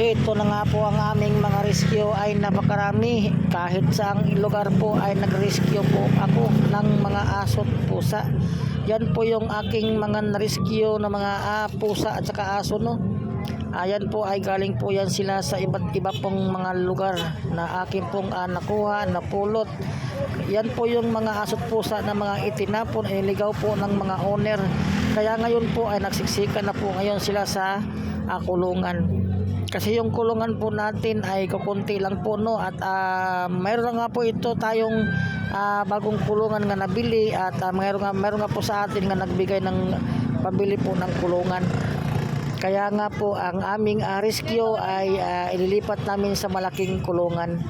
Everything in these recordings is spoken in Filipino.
Ito na nga po ang aming mga rescue ay napakarami. Kahit saang lugar po ay nag-rescue po ako ng mga aso at pusa. Yan po yung aking mga rescue na mga pusa at saka aso, no. Ayan po ay galing po yan sila sa iba't iba pong mga lugar na akin pong nakuha, napulot. Yan po yung mga aso at pusa na mga itinapon, iligaw po ng mga owner. Kaya ngayon po ay nagsiksikan na po ngayon sila sa kulungan. Kasi yung kulungan po natin ay kukunti lang po, no, at mayroon nga po ito tayong bagong kulungan nga nabili at mayroon nga po sa atin nga nagbigay ng pambili po ng kulungan. Kaya nga po ang aming rescue ay ililipat namin sa malaking kulungan.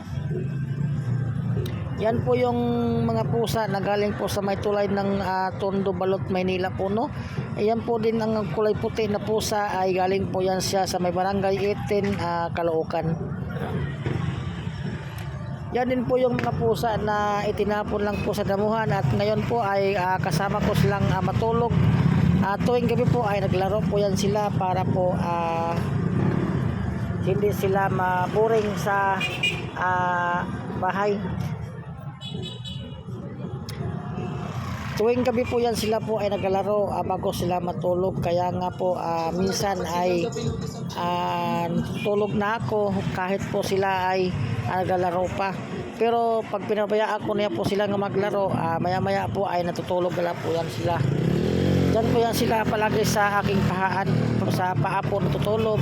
Yan po yung mga pusa na galing po sa may tulay ng Tondo, Balot, Maynila po, no. Ayan po din ang kulay puti na pusa ay galing po yan siya sa may barangay 18, Caloocan. Yan din po yung mga pusa na itinapon lang po sa damuhan at ngayon po ay kasama ko silang matulog. Tuwing gabi po ay naglaro po yan sila para po hindi sila maboring sa bahay. Tuwing gabi po yan sila po ay naglalaro bago sila matulog. Kaya nga po minsan ay tulog na ako kahit po sila ay naglalaro pa. Pero pag pinabayaan ko niya po sila nga maglaro, maya maya po ay natutulog na po yan sila. Diyan po yan sila palagi sa aking pahaan, sa paa po natutulog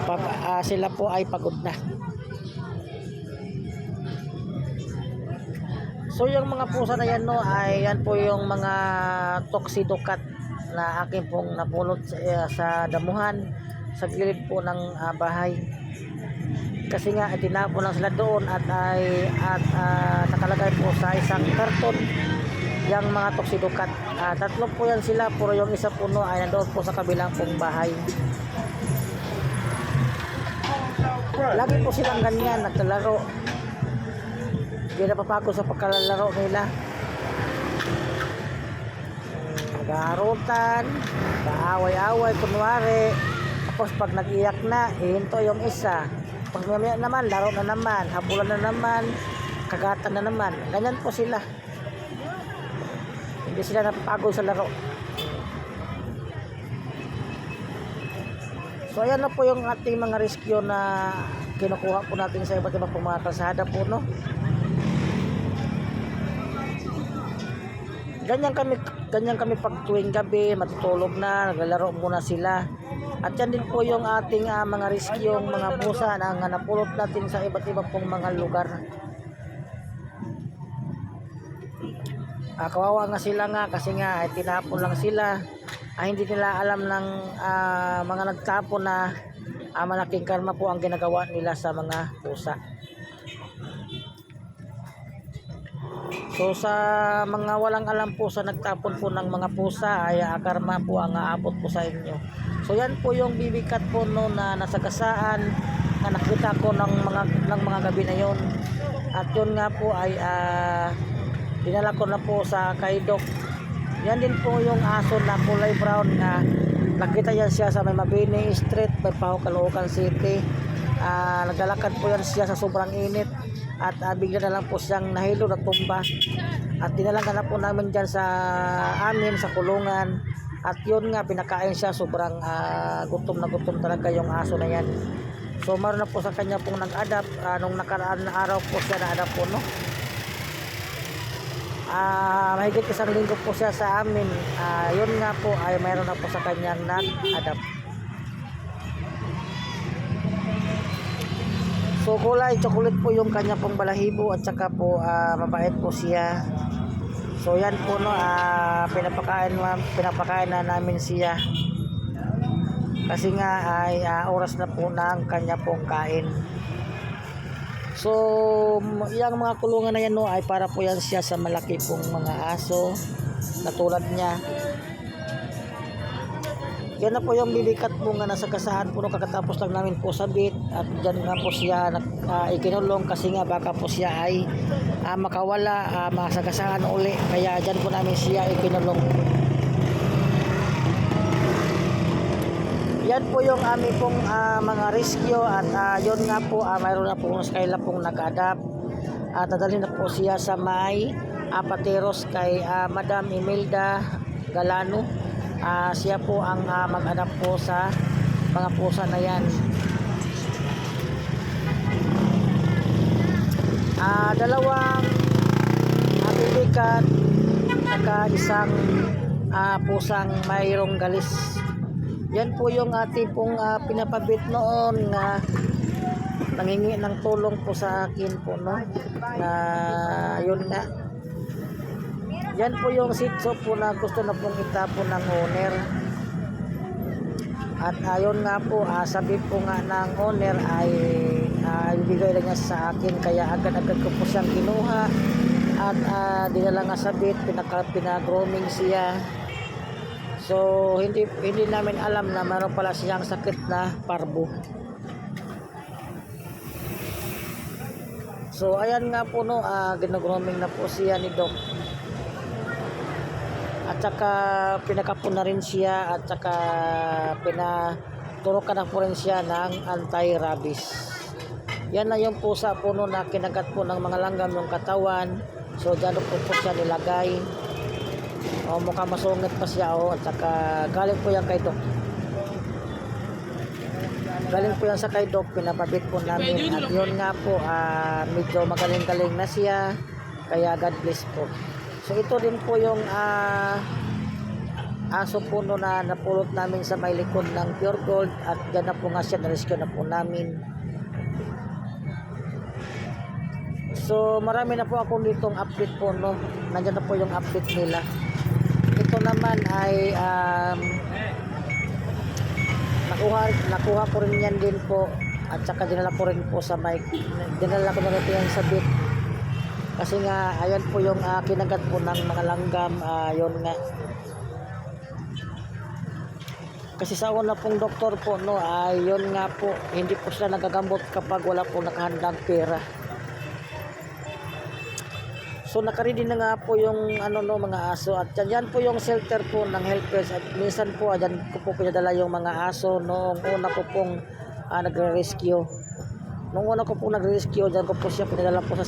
pag sila po ay pagod na. So yung mga pusa na yan, no, ay yan po yung mga tuxedo cat na akin pong napulot sa damuhan sa gilid po ng bahay. Kasi nga tinapon lang sila doon at nakalagay po sa isang karton yung mga tuxedo cat. Tatlo po yan sila, puro yung isa po, no, ay nandoon po sa kabilang pong bahay. Lagi po silang ganyan naglalaro. Hindi napapako sa pagkalalaro nila. Nag-aarutan, nag-aaway-away kunwari. Tapos pag nag-iyak na, ihinto yung isa. Pag mamaya naman, laro na naman, habulan na naman, kagatan na naman. Ganyan po sila. Hindi sila napapagod sa laro. So ayan na po yung ating mga rescue na kinukuha po natin sa iba't ibang mga kalsada po, no. Ganyan kami pag tuwing gabi, matutulog na, naglalaro muna sila. At yan din po yung ating mga rescue, mga pusa na napulot natin sa iba't ibang pong mga lugar. Kawawa nga sila nga kasi nga tinapon lang sila. Hindi nila alam ng mga nagtapon na malaking karma po ang ginagawa nila sa mga pusa. So sa mga walang alam po sa nagtapon po ng mga pusa ay karma po ang aabot po sa inyo. So yan po yung bibikat po, no, na nasagasaan na nakita ko ng mga gabi na yon. At yun nga po ay dinala ko na po sa kaidok. Yan din po yung aso na kulay brown na nakita yan siya sa may Mabini Street, may Paho, Caloocan City. Naglalakad po yan siya sa sobrang init at bigla na lang po siyang nahilo, nagtumba at dinalagan na po namin dyan sa amin sa kulungan. At yun nga, pinakain siya, sobrang gutom na gutom talaga yung aso na yan. So meron na po sa kanya pong nag-adapt nung nakaraan na araw po siya na-adapt po, no. Mahigit isang linggo po siya sa amin. Yun nga po ay mayroon na po sa kanyang nag-adapt. So kulay chocolate po yung kanya pong balahibo at saka po mabait po siya. So yan po, no, pinapakain na namin siya. Kasi nga ay oras na po ng kanya pong kain. So yung mga kulungan na yan, no, ay para po yan siya sa malaki pong mga aso na tulad niya. Yan na po yung bibikat po nga nasa kasahan po, no, kakatapos lang namin po sabit. At dyan nga po siya ikinulong kasi nga baka po siya ay makawala, masagasahan uli. Kaya dyan po namin siya ikinulong. Yan po yung aming pong mga rescue at yun nga po, mayroon na po sa kaila pong nag-adapt at dadalhin na po siya sa may Pateros kay Madam Imelda Galano. Siya po ang mag-adapt po sa mga pusa na yan. Dalawang bibikat saka isang pusang mayroong galis. Yan po yung ating pong pinapabit noon na nangingi ng tulong po sa akin po, no, na yun nga. Yan po yung sitso po na gusto na pong itapon ng owner. At ayon nga po, sabi po nga ng owner ay ibigay lang niya sa akin, kaya agad-agad ko po siyang kinuha at dinala nga sa bit, pinag-grooming siya. So hindi namin alam na mayroon pala siyang sakit na parvo. So ayan nga po, no, gino-grooming na po siya ni Doc. At saka pinakapon na rin siya at saka pinaturukan na po rin siya ng anti-rabies. Yan na yung pusa po, no, na kinagat po ng mga langgam yung katawan. So dyan po siya nilagay. Mukhang masungit pa siya, at saka galing po yan kay Doc. Galing po yan sa kay Doc, pinapabit po namin. At yun nga po, medyo magaling-galing na siya. Kaya God bless po. So ito din po yung aso po, no, na napulot namin sa may likod ng Pure Gold. At dyan na po nga siya, na-rescue na po namin. So marami na po ako ditong update po, no. Nandiyan na po yung update nila. Ito naman ay nakuha ko rin yan din po, at saka dinala ko rin po sa mic. Dinala ko na rin yan sa bit kasi nga ayan po yung kinagat po ng mga langgam. Yun nga, kasi sa una pong doktor po, no, yun nga po, hindi po sila nagagamot kapag wala po nakahandang pera. So nakaready na nga po yung mga aso, at yan po yung shelter po ng helpers. At minsan po dyan ko po pinadala yung mga aso noong una ko pong nagre-rescue. Noong una ko pong nagre-rescue, dyan ko po siya pinadala po sa